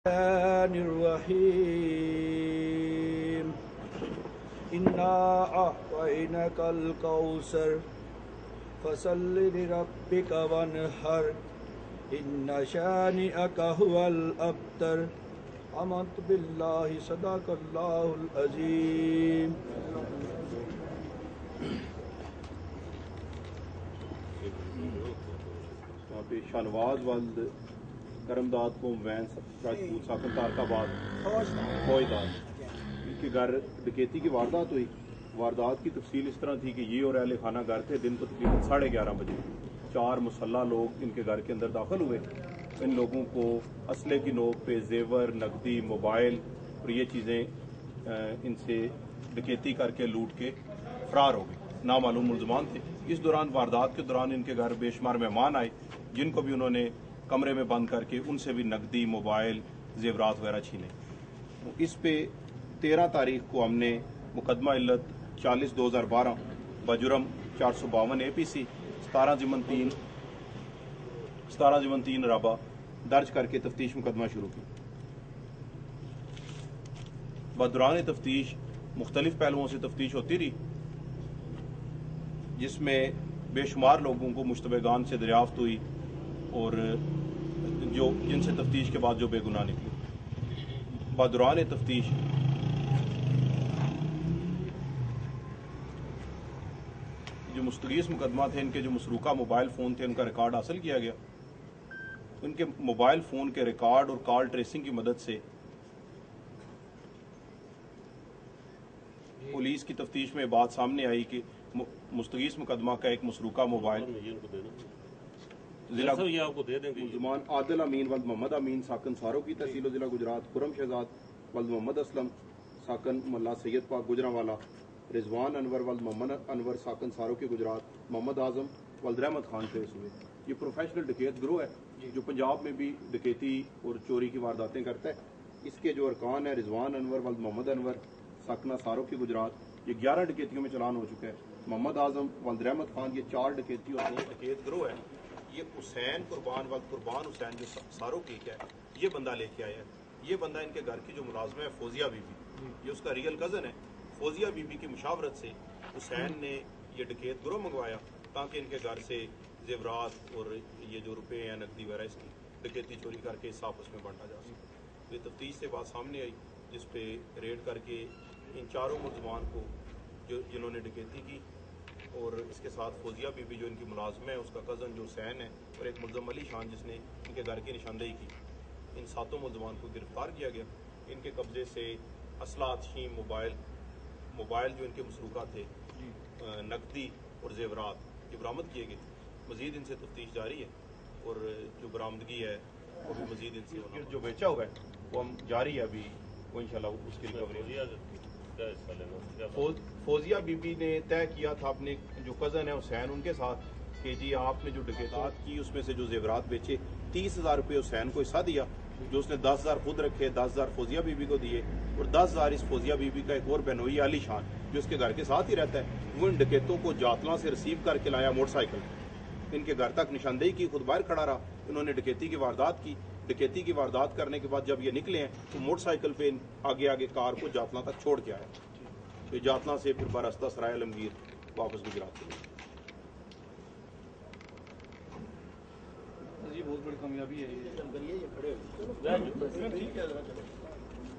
الرحمن الرحيم إنا أعطيناك الكوثر فصل لربك وانحر إن شانئك هو الأبتر آمنت بالله صدق الله العظيم. شانواز والد کرمداد قوم وین راجپوت ساکن تارکاباد فوجدار ان کے گھر ڈکیتی کی واردات ہوئی. واردات کی تفصیل اس طرح تھی کہ یہ اور اہل خانہ گھر تھے. دن کو تقریباً 11:30 بجے 4 مسلح لوگ ان کے گھر کے اندر داخل ہوئے. ان لوگوں کو اسلحے کی نوک پہ زیور، نقدی، موبائل اور یہ چیزیں ان سے ڈکیتی کر کے لوٹ کے فرار ہو گئے. نامعلوم ملزمان تھے. اس دوران واردات کے دوران ان کے گھر بے شمار مہمان آئے جن کو بھی انہوں نے کمرے میں بند کر کے ان سے بھی نقدی، موبائل، زیورات وغیرہ چھینے. اس پہ 13 تاریخ کو ہم نے مقدمہ علت 40/2012 بجرم 452 APC 17/3 رابع درج کر کے تفتیش مقدمہ شروع کی. بدوران تفتیش مختلف پہلوؤں سے تفتیش ہوتی رہی جس میں بے شمار لوگوں کو مشتبہگان سے دریافت ہوئی اور جن سے تفتیش کے بعد جو بے گناہ نکلی. بدوران تفتیش جو مستغیث مقدمہ تھے ان کے جو مسروقہ موبائل فون تھے ان کا ریکارڈ حاصل کیا گیا. ان کے موبائل فون کے ریکارڈ اور کال ٹریسنگ کی مدد سے پولیس کی تفتیش میں بات سامنے آئی کہ مستغیث مقدمہ کا ایک مسروقہ موبائل ضلع ملزمان عادل امین ولد محمد امین ساکن سارو کی تحصیل و ضلع گجرات، خرم شہزاد ولد محمد اسلم ساکن ملا سید پاک گجرانوالا، رضوان انور ولد محمد انور ساکن سارو کی گجرات، محمد اعظم ولد رحمت خان ٹریس ہوئے. یہ پروفیشنل ڈکیت گروہ ہے جو پنجاب میں بھی ڈکیتی اور چوری کی وارداتیں کرتا ہے. اس کے جو ارکان ہیں رضوان انور ولد محمد انور ساکنہ سارو کی گجرات، یہ 11 ڈکیتیوں میں چلان ہو چکا ہے. محمد اعظم ولد رحمت خان، یہ 4 ڈکیتی اور 2 ڈکیت گروہ ہے. یہ حسین قربان ولد قربان حسین جو سارو کی ہے یہ بندہ لے کے آیا ہے. یہ بندہ ان کے گھر کی جو ملازمہ ہے فوزیہ بی بی، یہ اس کا ریئل کزن ہے. فوزیہ بی بی کی مشاورت سے حسین نے یہ ڈکیت گروہ منگوایا تاکہ ان کے گھر سے زیورات اور یہ جو روپے ہیں نقدی وغیرہ اس کی ڈکیتی چوری کر کے اس آپس میں بانٹا جا سکے. یہ تفتیش سے بات سامنے آئی جس پہ ریڈ کر کے ان 4 ملزمان کو جنہوں نے ڈکیتی کی اور اس کے ساتھ فوزیہ بی بی جو ان کی ملازمہ ہے، اس کا کزن جو حسین ہے، اور ایک ملزم علی شان جس نے ان کے گھر کی نشاندہی کی، ان 7 ملزمان کو گرفتار کیا گیا. ان کے قبضے سے اسلحہ، تشیم، موبائل جو ان کے مسروقہ تھے، نقدی اور زیورات یہ برآمد کیے گئے. مزید ان سے تفتیش جاری ہے اور جو برآمدگی ہے وہ بھی مزید ان سے جو بیچا ہوا ہے وہ ہم جاری ہے ابھی، وہ انشاءاللہ اس کی ریکوری. فوزیہ بی بی نے طے کیا تھا اپنے جو کزن ہے حسین ان کے ساتھ کہ جی آپ نے جو ڈکیتات کی اس میں سے جو زیورات بیچے 30,000 روپے حسین کو حصہ دیا، جو اس نے 10,000 خود رکھے، 10,000 فوزیہ بی بی کو دیے اور 10,000 اس فوزیہ بی بی کا ایک اور بہنوئی علی شان جو اس کے گھر کے ساتھ ہی رہتا ہے، وہ ان ڈکیتوں کو جاتلاں سے ریسیو کر کے لایا موٹر سائیکل. ان کے گھر تک نشاندہی کی، خود باہر کھڑا رہا. انہوں نے ڈکیتی کی واردات کی. ڈکیتی کی واردات کرنے کے بعد جب یہ نکلے ہیں تو موٹر سائیکل پہ آگے کار کو جاتلاں تک چھوڑ کے آیا. تو جاتلاں سے پھر براستہ سرائے عالمگیر واپس گجرات. بہت بڑی کامیابی ہے.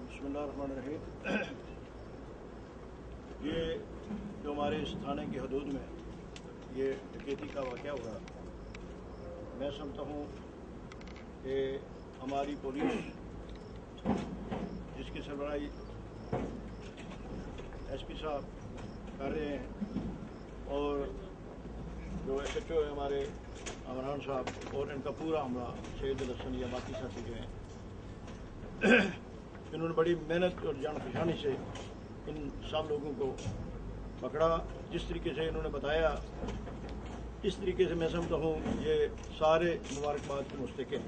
بسم اللہ الرحمن الرحیم. یہ جو ہمارے اس تھانے کی حدود میں یہ ڈکیتی کا واقعہ ہوا، میں سمجھتا ہوں کہ ہماری پولیس جس کی سربراہی ایس پی صاحب کر رہے ہیں اور جو SHO ہے ہمارے عمران صاحب اور ان کا پورا عملہ سید الحسن یا باقی ساتھی جو ہیں، انہوں نے بڑی محنت اور جان فشانی سے ان سب لوگوں کو پکڑا. جس طریقے سے انہوں نے بتایا اس طریقے سے میں سمجھتا ہوں یہ سارے مبارکباد کے مستحق ہیں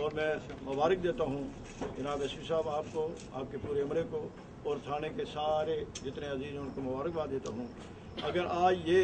اور میں مبارک دیتا ہوں جناب ایس پی صاحب آپ کو، آپ کے پورے عملے کو اور تھانے کے سارے جتنے عزیز ہیں ان کو مبارکباد دیتا ہوں. اگر آج یہ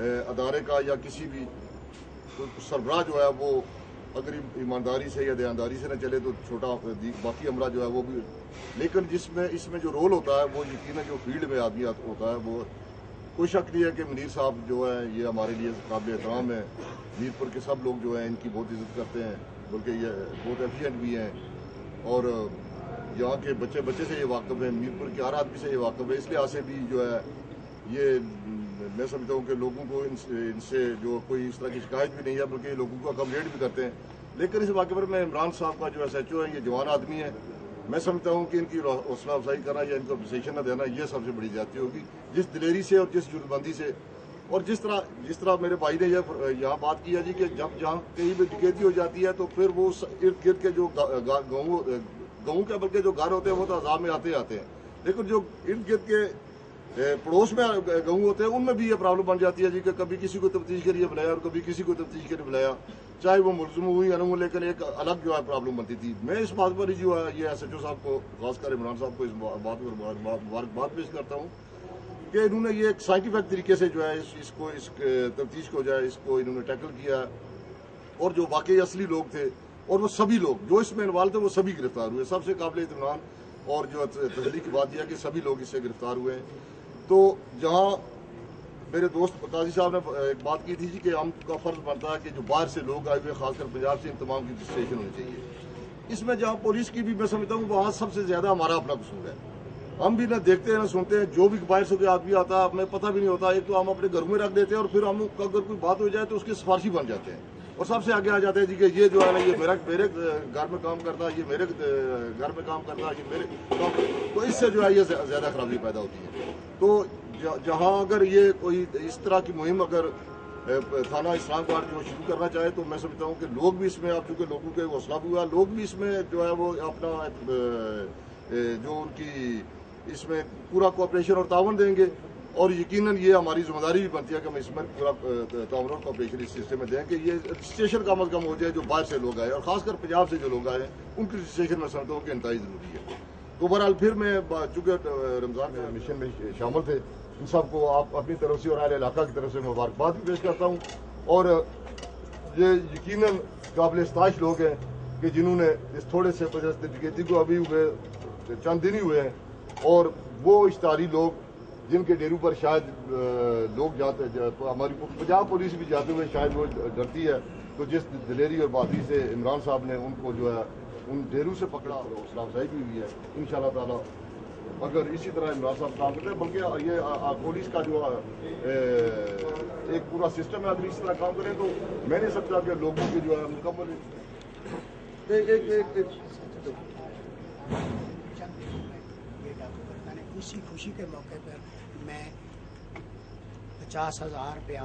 ادارے کا یا کسی بھی سربراہ جو ہے وہ اگر ایمانداری سے یا دیانداری سے نہ چلے تو چھوٹا باقی عملہ جو ہے وہ بھی، لیکن اس میں جو رول ہوتا ہے وہ یقیناً جو فیلڈ میں آدمی ہوتا ہے وہ کوئی شک نہیں ہے کہ منیر صاحب جو ہے یہ ہمارے لیے قابل احترام ہے. میر پور کے سب لوگ جو ہیں ان کی بہت عزت کرتے ہیں، بلکہ یہ بہت ایفیشینٹ بھی ہیں اور یہاں کے بچے سے یہ واقف ہے، میر پور کے ہر آدمی سے یہ واقف ہے. اس لحاظ سے بھی جو ہے یہ میں سمجھتا ہوں کہ لوگوں کو ان سے جو کوئی اس طرح کی شکایت بھی نہیں ہے، بلکہ لوگوں کو اکاموڈیٹ بھی کرتے ہیں. لیکن اس واقعے پر میں عمران صاحب کا جو ایس ایچ او ہے، یہ جوان آدمی ہے، میں سمجھتا ہوں کہ ان کی حوصلہ افزائی کرنا یا ان کو اپریسیشن نہ دینا یہ سب سے بڑی زیادتی ہوگی. جس دلیری سے اور جس جرمبندی سے اور جس طرح میرے بھائی نے یہاں بات کی ہے جی کہ جب جہاں کہیں بھی ڈکیتی ہو جاتی ہے تو پھر وہ ارد گرد کے جو گاؤں کے بلکہ جو گھر ہوتے ہیں وہ تو عذاب میں آتے ہیں، لیکن جو ارد گرد کے پڑوس میں گاؤں ہوتے ہیں ان میں بھی یہ پرابلم بن جاتی ہے جی کہ کبھی کسی کو تفتیش کے لیے بلایا اور کبھی کسی کو تفتیش کے لیے بلایا، چاہے وہ ملزم ہوئی یا نہ ہو، لیکن ایک الگ جو ہے پرابلم بنتی تھی. میں اس بات پر جو ہے یہ ایس ایچ او صاحب کو، خاص کر عمران صاحب کو اس بات پر مبارکباد پیش کرتا ہوں کہ انہوں نے یہ ایک سائنٹیفک طریقے سے جو ہے اس تفتیش کو جو ہے اس کو انہوں نے ٹیکل کیا، اور جو واقعی اصلی لوگ تھے اور وہ سبھی لوگ جو اس میں انوالو تھے وہ سبھی گرفتار ہوئے. سب سے قابل اطمینان اور جو تسلی کی بات یہ ہے کہ سبھی لوگ اس سے گرفتار ہوئے ہیں. تو جہاں میرے دوست قاضی صاحب نے ایک بات کی تھی جی کہ ہم کا فرض بنتا ہے کہ جو باہر سے لوگ آئے ہوئے خاص کر پنجاب سے ان تمام کی رجسٹریشن ہونی چاہیے. اس میں جہاں پولیس کی بھی میں سمجھتا ہوں وہاں سب سے زیادہ ہمارا اپنا قصور ہے. ہم بھی نہ دیکھتے ہیں نہ سنتے ہیں، جو بھی باہر سے کوئی آدمی آتا ہے ہمیں پتہ بھی نہیں ہوتا. ایک تو ہم اپنے گھروں میں رکھ دیتے ہیں اور پھر ہم اگر کوئی بات ہو جائے تو اس کے سفارشی بن جاتے ہیں اور سب سے آگے آ جاتے ہیں جی کہ یہ جو ہے نا یہ میرے گھر میں کام کرتا ہے، یہ میرے گھر میں کام کرتا ہے، یہ میرے کام. تو اس سے جو ہے یہ زیادہ خرابی پیدا ہوتی ہے. تو جہاں اگر یہ کوئی اس طرح کی مہم اگر تھانہ اسلام آباد جو شروع کرنا چاہے تو میں سمجھتا ہوں کہ لوگ بھی اس میں، اب چونکہ لوگوں کے حوصلہ بھی ہوا، لوگ بھی اس میں جو ہے وہ اپنا جو ان کی اس میں پورا کوآپریشن اور تعاون دیں گے. اور یقیناً یہ ہماری ذمہ داری بھی بنتی ہے کہ ہم اس میں پورا تعاون اور کوآپریشن اس سسٹم میں دیں کہ یہ رجسٹریشن کم از کم ہو جائے جو باہر سے لوگ آئے اور خاص کر پنجاب سے جو لوگ آئے ان کی رجسٹریشن میں سمجھتا ہوں کہ انتہائی ضروری ہے. تو بہرحال پھر میں چونکہ رمضان کے مشن میں شامل تھے ان سب کو آپ اپنی طرف سے اور اہل علاقہ کی طرف سے مبارکباد بھی پیش کرتا ہوں. اور یہ یقیناً قابل ستائش لوگ ہیں کہ جنہوں نے اس تھوڑے سے ڈکیتی کو ابھی ہوئے چند دن ہی ہوئے ہیں، اور وہ اشتہاری لوگ جن کے ڈیروں پر شاید لوگ جاتے، ہماری پنجاب پولیس بھی جاتے ہوئے شاید وہ ڈرتی ہے، تو جس دلیری اور بہادری سے عمران صاحب نے ان کو جو ہے ان ڈیروں سے پکڑا اور حوصلہ افزائی بھی ہوئی ہے. انشاءاللہ تعالی اگر اسی طرح عمران صاحب کام کرتے ہیں، بلکہ یہ پولیس کا جو ایک پورا سسٹم ہے، اگر اس طرح کام کریں تو میں نہیں سمجھتا کہ لوگوں کی جو ہے مکمل اسی خوشی کے موقع پر میں 50,000 روپیہ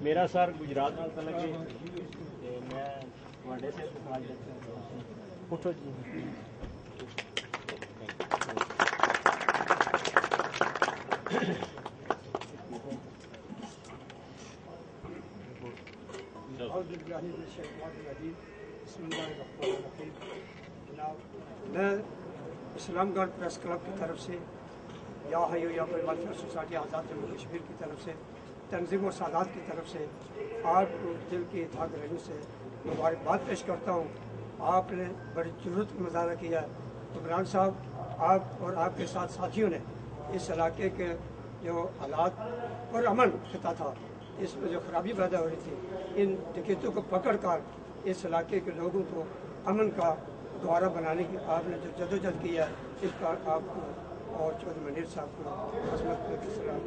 میرا سر گجرات نال تعلق ہے، میں تواڈے سے سوال کرتا ہوں. اٹھو جی. میں اسلام گڑھ پریس کلب کی طرف سے یا حیو یا کوئی ویلفیئر سوسائٹی آزاد جموں کشمیر کی طرف سے تنظیم اور سادات کی طرف سے آپ کو دل کی اتحاد رہنے سے مبارکباد پیش کرتا ہوں. آپ نے بڑی ضرورت کا مظاہرہ کیا. عمران صاحب آپ اور آپ کے ساتھ ساتھیوں نے اس علاقے کے جو حالات اور امن خطہ تھا اس میں جو خرابی پیدا ہو رہی تھی، ان ڈکیتوں کو پکڑ کر اس علاقے کے لوگوں کو امن کا دوبارہ بنانے کی آپ نے جو جدوجہد کی ہے اس کا آپ کو اور چودھری منیر صاحب کو عظمت میں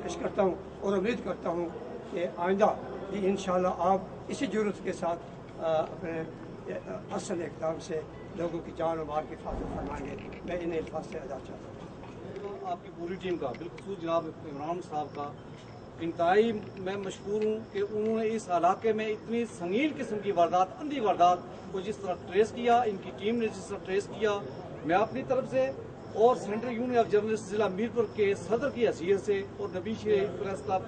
پیش کرتا ہوں اور امید کرتا ہوں کہ آئندہ بھی انشاءاللہ آپ اسی جرات کے ساتھ اپنے اصل اقدام سے لوگوں کی جان و مال کی حفاظت فرمائیں گے. میں ان الفاظ سے ادا چاہتا ہوں. آپ کی پوری ٹیم کا بالخصوص جناب عمران صاحب کا انتہائی میں مشکور ہوں کہ انہوں نے اس علاقے میں اتنی سنگین قسم کی واردات، اندھی واردات کو جس طرح ٹریس کیا، ان کی ٹیم نے جس طرح ٹریس کیا. میں اپنی طرف سے اور سینٹرل یونین آف جرنلسٹ ضلع میرپور کے صدر کی حیثیت سے اور نبی شریف پریس کلب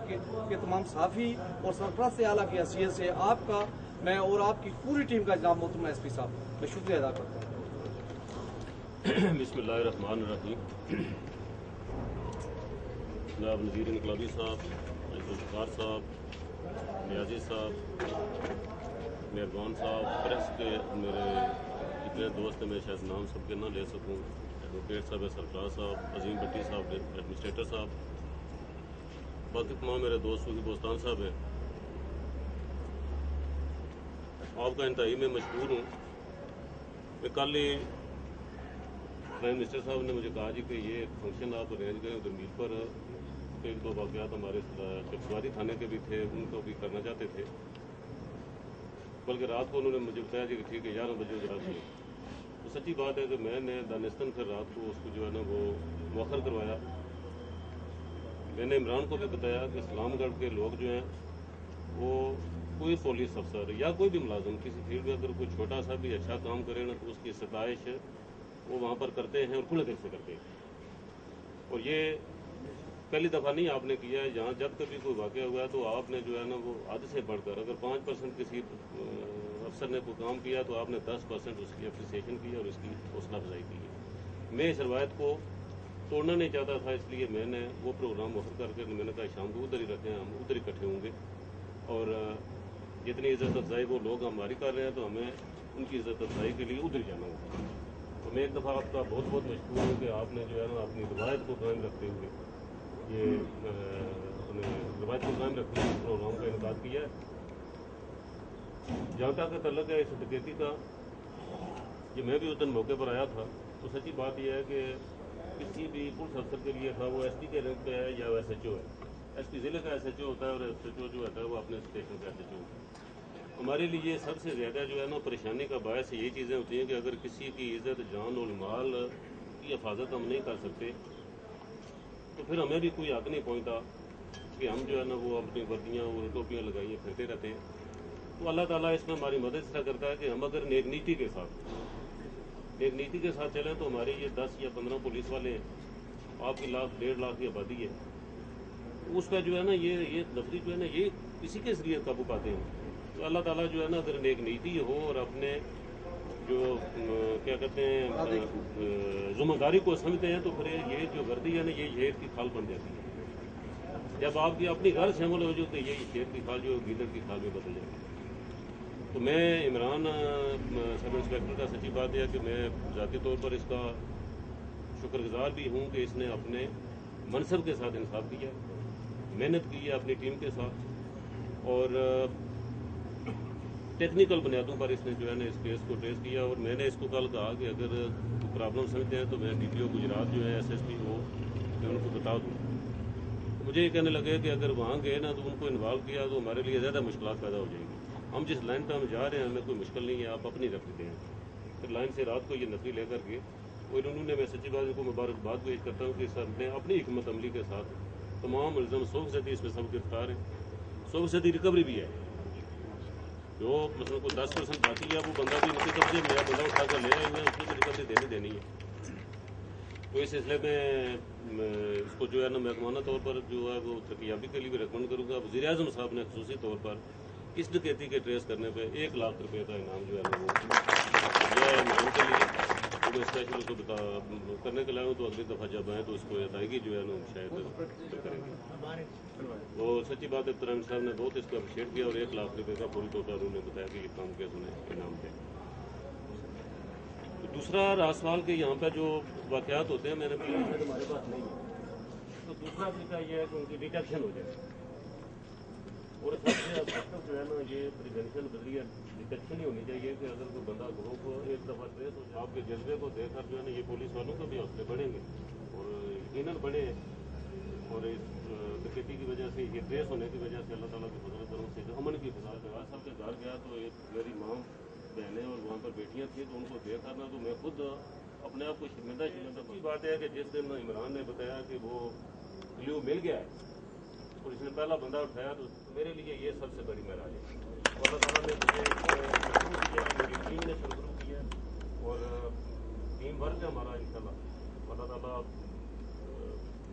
کے تمام صحافی اور سرپرست اعلیٰ کی حیثیت سے آپ کا میں اور آپ کی پوری ٹیم کا جناب محترم ایس پی صاحب میں شکریہ ادا کرتا ہوں۔ بسم اللہ الرحمن الرحیم۔ جناب نذیر انقلابی صاحب، ذوالفقار صاحب، نیازی صاحب، مہربان صاحب، پریس کے میرے جتنے دوست ہیں، میں شاید نام سب کے نہ لے سکوں، ایڈوکیٹ صاحب، سرفراز صاحب، عظیم بٹی صاحب، ایڈمنسٹریٹر صاحب، باقی تمام میرے دوست صوفی بوستان صاحب ہیں، آپ کا انتہائی میں مشکور ہوں۔ میں کل ہی پرائم منسٹر صاحب نے مجھے کہا جی کہ یہ فنکشن آپ ارینج کریں، ادھر میل پر ایک دو واقعات ہمارے چکسواری تھانے کے بھی تھے، ان کو بھی کرنا چاہتے تھے، بلکہ رات کو انہوں نے مجھے بتایا جی کہ ٹھیک ہے 11 بجے ذرا سے، تو سچی بات ہے کہ میں نے دانستاً پھر رات کو اس کو جو ہے نا وہ مؤخر کروایا۔ میں نے عمران کو بھی بتایا کہ اسلام گڑھ کے لوگ جو ہیں وہ کوئی پولیس افسر یا کوئی بھی ملازم کسی فیلڈ میں اگر کوئی چھوٹا سا بھی اچھا کام کرے نا تو اس کی ستائش وہ وہاں پر کرتے ہیں اور کھلے دل سے کرتے ہیں، اور یہ پہلی دفعہ نہیں آپ نے کیا ہے۔ جہاں جب کبھی کوئی واقعہ ہوا ہے تو آپ نے جو ہے نا وہ حد سے بڑھ کر، اگر 5% کسی افسر نے کوئی کام کیا تو آپ نے 10% اس کی اپریسیشن کی اور اس کی حوصلہ افزائی کی ہے۔ میں اس روایت کو توڑنا نہیں چاہتا تھا، اس لیے میں نے وہ پروگرام مؤخر کر کے میں نے کہا شام کو ادھر ہی رکھیں، ہم ادھر اکٹھے ہوں گے، اور جتنی عزت افزائی وہ لوگ ہماری کر رہے ہیں تو ہمیں ان کی عزت افزائی کے لیے ادھر جانا ہوگا۔ تو میں ایک دفعہ آپ کا بہت بہت مشکور ہوں کہ آپ نے جو ہے نا اپنی روایت کو قائم رکھتے ہوئے یہ اپنے روایت کو قائم رکھتے ہوئے پروگرام کا انعقاد کیا ہے۔ جہاں تک تعلق ہے اس ڈکیتی کا، یہ میں بھی اس دن موقع پر آیا تھا، تو سچی بات یہ ہے کہ کسی بھی پولیس افسر کے لیے تھا وہ ایس پی کے رینک پہ ہے یا ایس ایچ او ہے، ایس پی ضلع کا ایس ایچ او ہوتا ہے اور ایس ایچ او جو ہوتا ہے وہ اپنے اسٹیشن کا ایس ایچ او ہوتا ہے۔ ہمارے لیے سب سے زیادہ جو ہے نا پریشانی کا باعث یہی چیزیں ہوتی ہیں کہ اگر کسی کی عزت جان اور مال کی حفاظت ہم نہیں کر سکتے تو پھر ہمیں بھی کوئی حق نہیں پہنچتا کہ ہم جو ہے نا وہ اپنی وردیاں اور ٹوپیاں لگائیے پھرتے رہتے ہیں۔ تو اللہ تعالیٰ اس میں ہماری مدد اس طرح کرتا ہے کہ ہم اگر نیک نیتی کے ساتھ چلیں تو ہماری یہ 10 یا 15 پولیس والے ہیں، آپ کی 1.5 لاکھ کی آبادی ہے، اس کا جو ہے نا یہ نفری جو ہے نا یہ اسی کے ذریعے قابو پاتے ہیں۔ تو اللہ تعالیٰ جو ہے نا اگر نیک نیتی ہو اور اپنے جو کیا کہتے ہیں ذمہ داری کو سمجھتے ہیں تو پھر یہ جو گردی ہے نا یہ شیر کی کھال بن جاتی ہے۔ جب آپ کی اپنی غرض شامل ہو جو تو یہ شیر کی کھال جو گیدڑ کی کھال میں بدل جاتی ہے۔ تو میں عمران سب انسپیکٹر کا سچی بات ہے کہ میں ذاتی طور پر اس کا شکر گزار بھی ہوں کہ اس نے اپنے منصب کے ساتھ انصاف کیا، محنت کی ہے اپنی ٹیم کے ساتھ، اور ٹیکنیکل بنیادوں پر اس نے جو ہے نا اس کیس کو ٹریس کیا۔ اور میں نے اس کو کل کہا کہ اگر پرابلم سمجھتے ہیں تو میں ڈی پی او گجرات جو ہے ایس ایس پی وہ میں ان کو بتا دوں۔ مجھے یہ کہنے لگے کہ اگر وہاں گئے نا تو ان کو انوالو کیا تو ہمارے لیے زیادہ مشکلات پیدا ہو جائیں گی۔ ہم جس لائن پہ ہم جا رہے ہیں ہمیں کوئی مشکل نہیں ہے، آپ اپنی رکھ دیتے ہیں۔ پھر لائن سے رات کو یہ نفری لے کر گئے اور انہوں نے، میں سچی بات ان کو مبارکباد پیش کرتا ہوں کہ سر نے اپنی حکمت عملی کے ساتھ تمام ملزم 100% اس میں سب گرفتار ہیں، 100% ریکوری بھی ہے۔ جو مثلا کوئی 10% باقی ہے وہ بندہ بھی ان کی طرف سے میرا بندہ اٹھا کر لے آئے ہیں، اس کو ریکوری دینی ہے۔ تو اس سلسلے میں اس کو جو ہے نا محکمانہ طور پر جو ہے وہ ترقیابی کے لیے بھی ریکمنڈ کروں گا۔ وزیر اعظم صاحب نے خصوصی طور پر اس ڈکیتی کے ٹریس کرنے پہ 1 لاکھ روپے کا انعام جو ہے نا وہ یہ ہے کے لیے، تو میں اسپیشل اس کو کرنے کے لاؤں تو اگلی دفعہ جب آئیں تو اس کو ادائیگی جو ہے نا شاید کریں گے۔ وہ سچی بات ہے پرائم صاحب نے بہت اس کو اپریشیٹ کیا اور 1 لاکھ روپے کا پوری طور پر انہوں نے بتایا کہ یہ کام کیا انہیں انعام دیں۔ دوسرا رہا سوال کہ یہاں پہ جو واقعات ہوتے ہیں میں نے ہمارے پاس نہیں ہے، تو دوسرا طریقہ یہ ہے کہ ان کی ڈیٹیکشن ہو جائے، اور سب سے بہتر جو ہے نا یہ پریونشن ذریعہ ڈیٹیکشن ہی ہونی چاہیے کہ اگر کوئی بندہ گروہ کو ایک دفعہ ٹریس ہو جائے، آپ کے جذبے کو دیکھ کر جو ہے نا یہ پولیس والوں کو بھی حوصلے بڑھیں گے اور یقیناً بڑھے ہیں، اور اس ڈکیتی کی وجہ سے یہ ٹریس ہونے کی وجہ سے اللہ تعالیٰ کے فضل و کرم سے جو امن کی فضا سے آج صاحب کے گھر گیا تو ایک میری ماں بہنیں اور وہاں پر بیٹیاں تھیں تو ان کو دیکھ کرنا تو میں خود اپنے آپ کو شرمندہ کی بات ہے کہ جس دن عمران نے بتایا کہ وہ کلیو مل گیا ہے اور اس نے پہلا بندہ اٹھایا تو میرے لیے یہ سب سے بڑی معراج ہے۔ اللہ تعالیٰ نے مجھے شروع کیا، میری ٹیم نے شروع کیا اور ٹیم ورک ہے ہمارا انشاءاللہ، اللہ تعالیٰ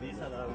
20,000